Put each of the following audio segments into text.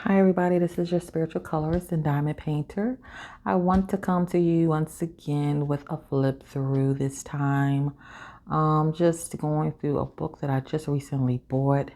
Hi everybody, this is your spiritual colorist and diamond painter. I want to come to you once again with a flip through this time. Just going through a book that I just recently bought.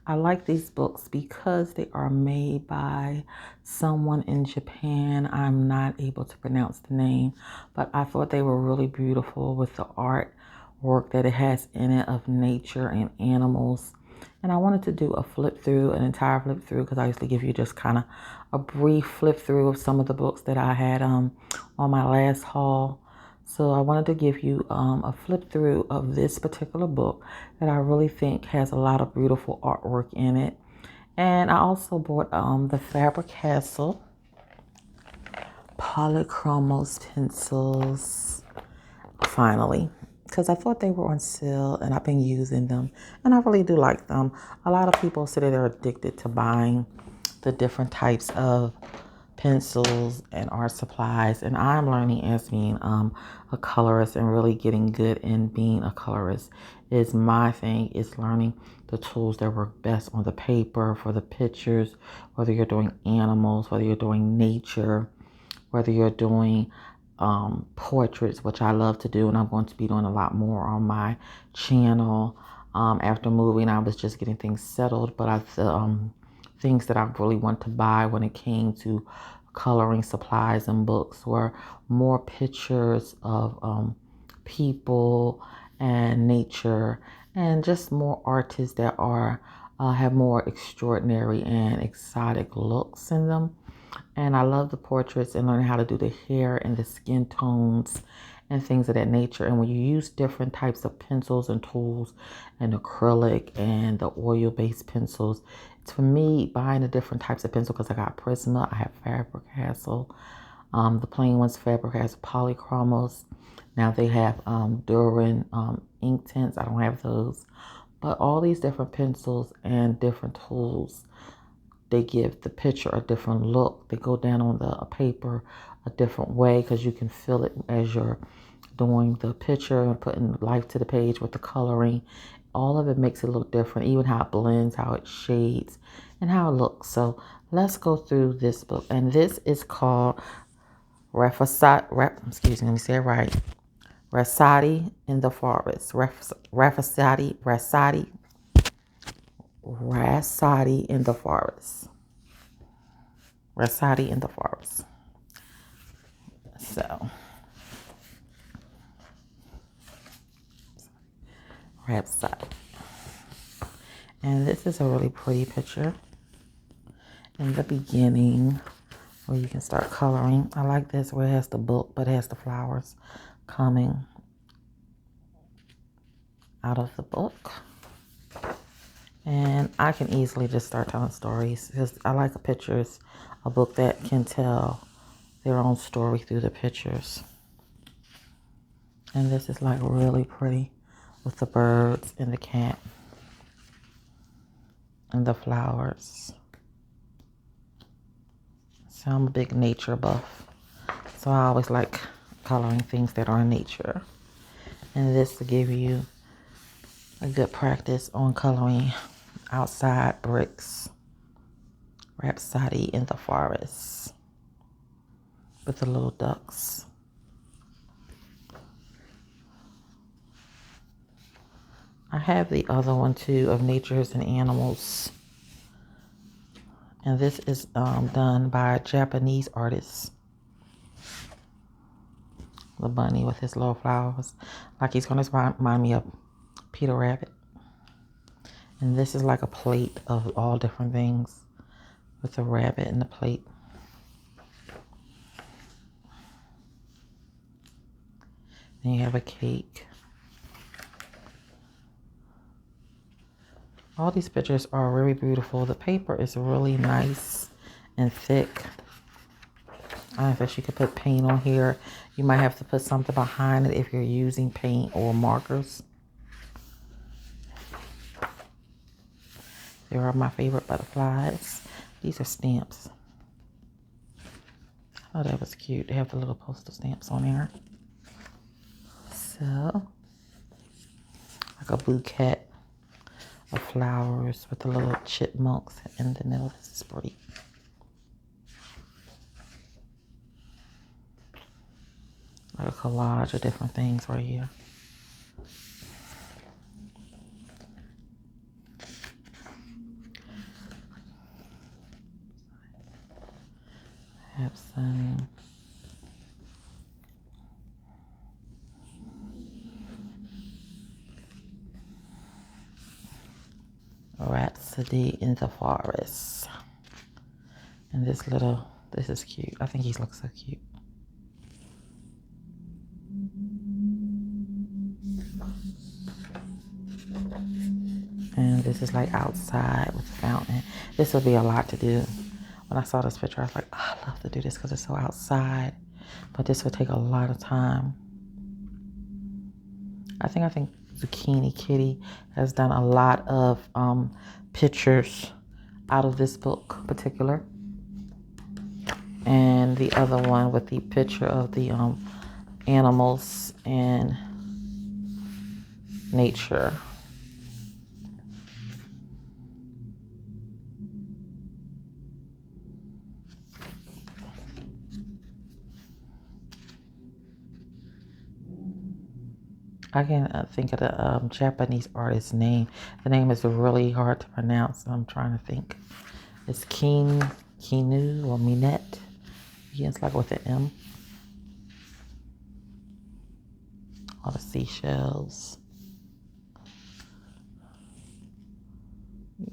I like these books because they are made by someone in Japan. I'm not able to pronounce the name, but I thought they were really beautiful with the art work that it has in it of nature and animals. And I wanted to do a flip through, an entire flip through, because I usually give you just kind of a brief flip through of some of the books that I had on my last haul. So I wanted to give you a flip through of this particular book that I really think has a lot of beautiful artwork in it. And I also bought the Faber-Castell Polychromos pencils finally, because I thought they were on sale and I've been using them and I really do like them. A lot of people say that they're addicted to buying the different types of pencils and art supplies, and I'm learning as being a colorist and really getting good in being a colorist is my thing, is learning the tools that work best on the paper for the pictures, whether you're doing animals, whether you're doing nature, whether you're doing portraits, which I love to do, and I'm going to be doing a lot more on my channel. After moving, I was just getting things settled, but things that I really want to buy when it came to coloring supplies and books were more pictures of people and nature, and just more artists that are have more extraordinary and exotic looks in them. And I love the portraits and learning how to do the hair and the skin tones and things of that nature. And when you use different types of pencils and tools and acrylic and the oil-based pencils, to me, buying the different types of pencil, because I got Prisma, I have Faber-Castell, the plain ones, Faber-Castell Polychromos. Now they have Durin ink tints. I don't have those. But all these different pencils and different tools, they give the picture a different look. They go down on the paper a different way because you can feel it as you're doing the picture and putting life to the page with the coloring. All of it makes it look different, even how it blends, how it shades, and how it looks. So let's go through this book. And this is called excuse me, let me say it right. Rhapsody in the Forest. Rhapsody in the Forest. Rhapsody in the Forest. So, Rhapsody. And this is a really pretty picture in the beginning where you can start coloring. I like this where it has the book, but it has the flowers coming out of the book. And I can easily just start telling stories because I like pictures, a book that can tell their own story through the pictures. And this is like really pretty with the birds and the cat and the flowers. So I'm a big nature buff. So I always like coloring things that are in nature. And this will give you a good practice on coloring outside bricks. Rhapsody in the Forest with the little ducks. I have the other one too of natures and animals. And this is done by a Japanese artist. The bunny with his little flowers. Like he's going to remind me of Peter Rabbit. And this is like a plate of all different things with the rabbit and the plate. Then you have a cake. All these pictures are really beautiful. The paper is really nice and thick. I guess you could put paint on here. You might have to put something behind it if you're using paint or markers. They are my favorite butterflies. These are stamps. Oh, that was cute. They have the little postal stamps on there. So, like a bouquet of flowers with the little chipmunks in the middle. This is pretty. Like a collage of different things right here. Have some Rhapsody in the Forest. And this is cute. I think he looks so cute. And this is like outside with the fountain. This would be a lot to do. When I saw this picture, I was like, oh, I love to do this because it's so outside. But this would take a lot of time. I think Zucchini Kitty has done a lot of pictures out of this book in particular. And the other one with the picture of the animals and nature. I can't think of the Japanese artist's name. The name is really hard to pronounce. I'm trying to think. It's Kinu or Minette. It's like with an M. All the seashells.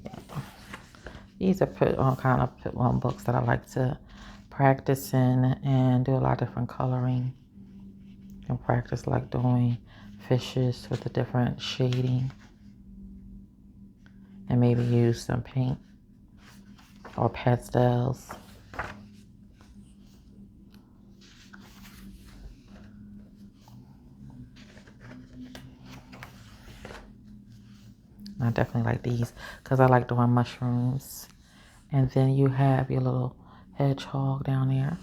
Yeah. These are kind of books that I like to practice in and do a lot of different coloring. And practice like doing fishes with a different shading. And maybe use some paint or pastels. I definitely like these because I like doing mushrooms. And then you have your little hedgehog down there.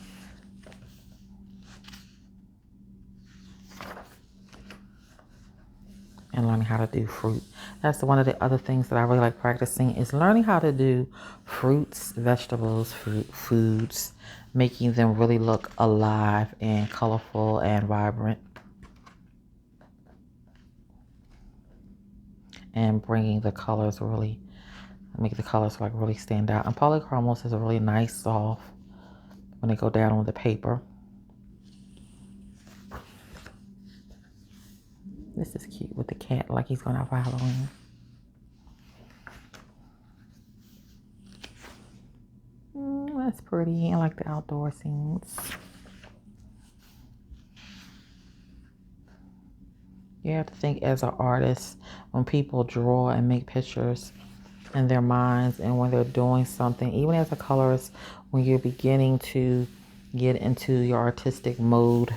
And learning how to do fruit. That's one of the other things that I really like practicing is learning how to do fruits, vegetables, foods, making them really look alive and colorful and vibrant. And bringing the colors make the colors like really stand out. And polychromos is a really nice soft when they go down on the paper. This is cute with the cat, like he's going out for Halloween. That's pretty. I like the outdoor scenes. You have to think as an artist, when people draw and make pictures in their minds and when they're doing something, even as a colorist, when you're beginning to get into your artistic mode,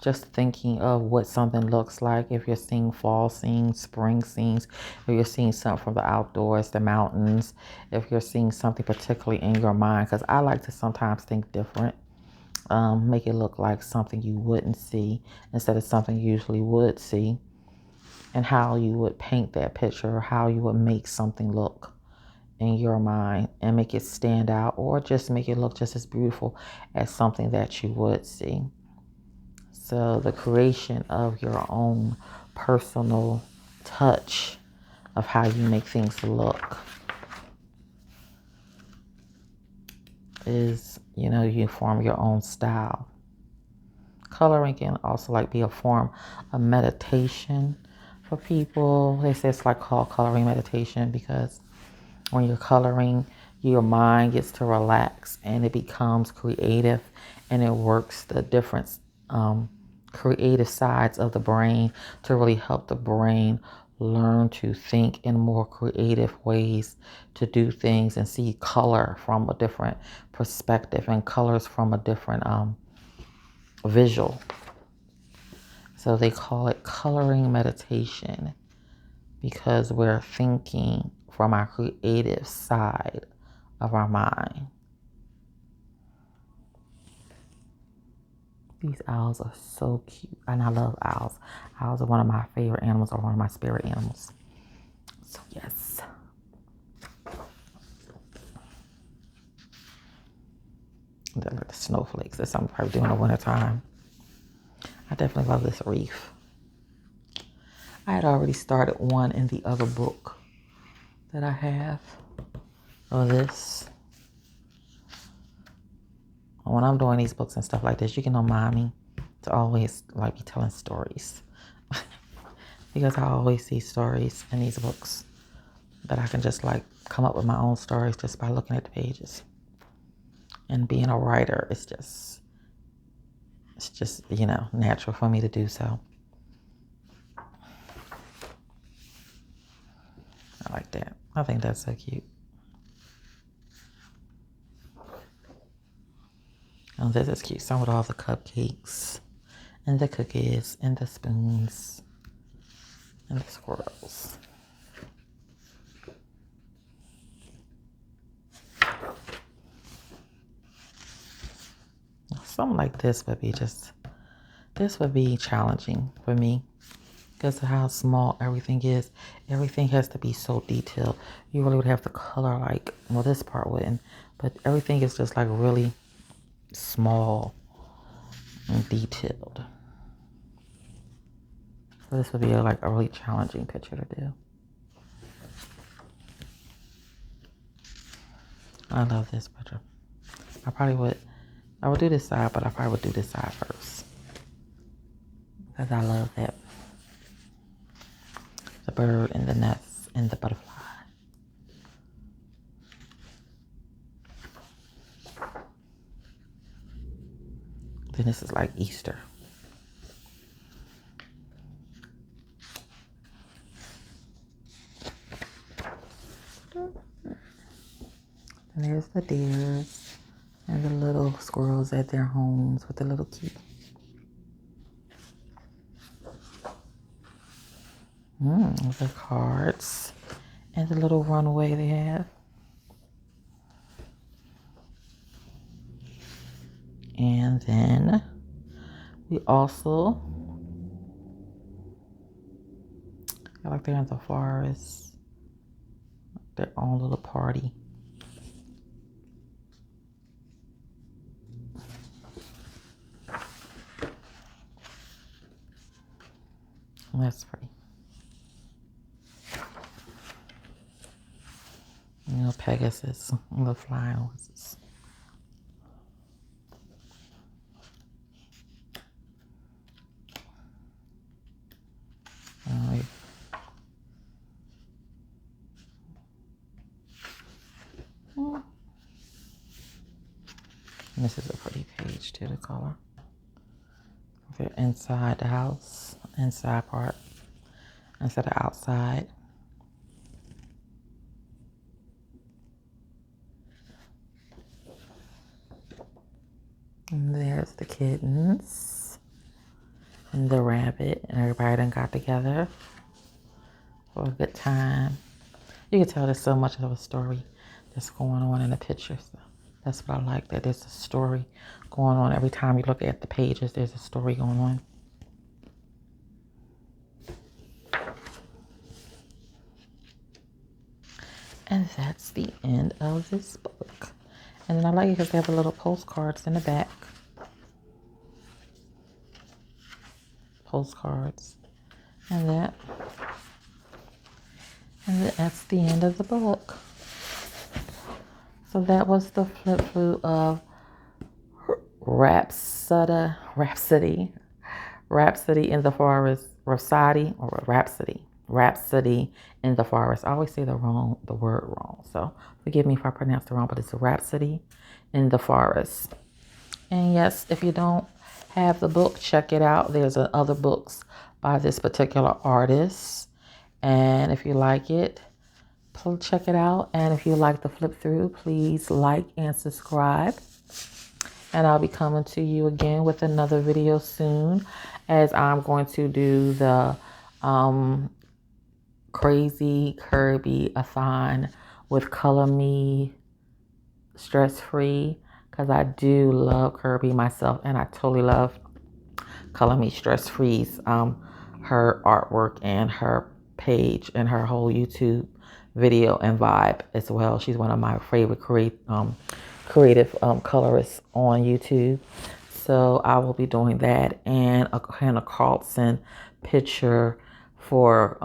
just thinking of what something looks like. If you're seeing fall scenes, spring scenes, if you're seeing something from the outdoors, the mountains, if you're seeing something particularly in your mind, because I like to sometimes think different, make it look like something you wouldn't see instead of something you usually would see, and how you would paint that picture, how you would make something look in your mind and make it stand out, or just make it look just as beautiful as something that you would see. So the creation of your own personal touch of how you make things look is, you form your own style. Coloring can also be a form of meditation for people. They say it's called coloring meditation because when you're coloring, your mind gets to relax and it becomes creative, and it works the different creative sides of the brain to really help the brain learn to think in more creative ways, to do things and see color from a different perspective and colors from a different visual. So they call it coloring meditation because we're thinking from our creative side of our mind. These owls are so cute, and I love owls. Owls are one of my favorite animals, or one of my spirit animals. So yes. They're like the snowflakes. That's something I probably do in the wintertime. I definitely love this wreath. I had already started one in the other book that I have of this. When I'm doing these books and stuff like this, you can remind me to always like be telling stories. Because I always see stories in these books that I can just like come up with my own stories just by looking at the pages. And being a writer, it's just, you know, natural for me to do so. I like that. I think that's so cute. Oh, this is cute. Some with all the cupcakes and the cookies and the spoons and the squirrels. Something like this would be challenging for me because of how small everything is. Everything has to be so detailed. You really would have to color like, well, this part wouldn't, but everything is just like really small and detailed. So this would be like a really challenging picture to do. I love this picture. I would do this side, but I probably would do this side first. Because I love that. The bird and the nest and the butterfly. Then this is like Easter. And there's the deers and the little squirrels at their homes with the little key. The cards and the little runway they have. And then we also, I like they're in the forest, their own little party. That's pretty. You know, Pegasus, little flying horses. And this is a pretty page too, the color. They're inside the house, inside part, instead of outside. And there's the kittens and the rabbit, and everybody done got together for a good time. You can tell there's so much of a story that's going on in the picture. So that's what I like, that there's a story going on. Every time you look at the pages, there's a story going on. And that's the end of this book. And then I like it because they have the little postcards in the back. Postcards. And that's the end of the book. So that was the flip through of Rhapsody in the Forest. Rhapsody in the Forest. I always say the word wrong. So forgive me if I pronounce it wrong, but it's a Rhapsody in the Forest. And yes, if you don't have the book, check it out. There's other books by this particular artist. And if you like it, check it out. And if you like the flip through, please like and subscribe. And I'll be coming to you again with another video soon, as I'm going to do the Crazy Kirby-a-thon with Color Me Stress Free, because I do love Kirby myself, and I totally love Color Me Stress Free's her artwork and her page and her whole YouTube video and vibe as well. She's one of my favorite creative colorists on YouTube. so I will be doing that, and a Hannah Carlson picture for,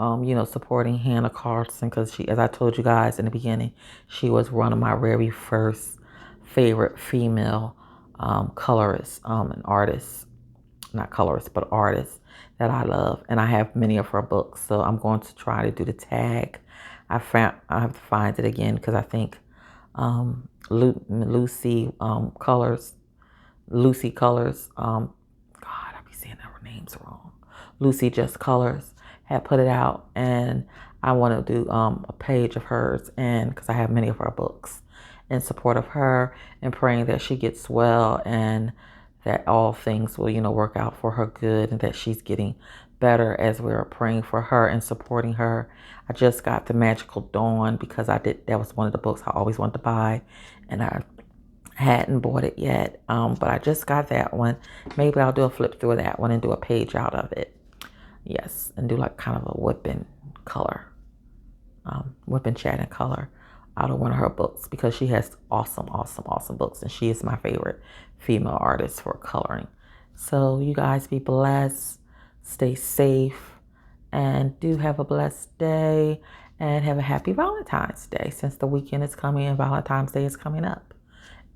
supporting Hannah Carlson, because she, as I told you guys in the beginning, she was one of my very first favorite female colorists and artists, not colorists, but artists that I love. And I have many of her books, so I'm going to try to do the tag. I have to find it again, because I think Lucy Colors, Lucy Colors, God, I be saying her names wrong. Lucy Just Colors had put it out, and I want to do a page of hers, and because I have many of her books, in support of her, and praying that she gets well, and that all things will, work out for her good, and that she's getting better as we're praying for her and supporting her. I just got the Magical Dawn, because that was one of the books I always wanted to buy, and I hadn't bought it yet, but I just got that one. Maybe I'll do a flip through of that one and do a page out of it. Yes, and do like kind of a whipping color, whipping chat in color out of one of her books, because she has awesome, awesome, awesome books, and she is my favorite female artist for coloring. So you guys be blessed, stay safe, and do have a blessed day, and have a happy Valentine's Day, since the weekend is coming and Valentine's Day is coming up.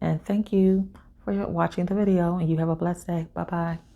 And thank you for watching the video, and you have a blessed day. Bye-bye.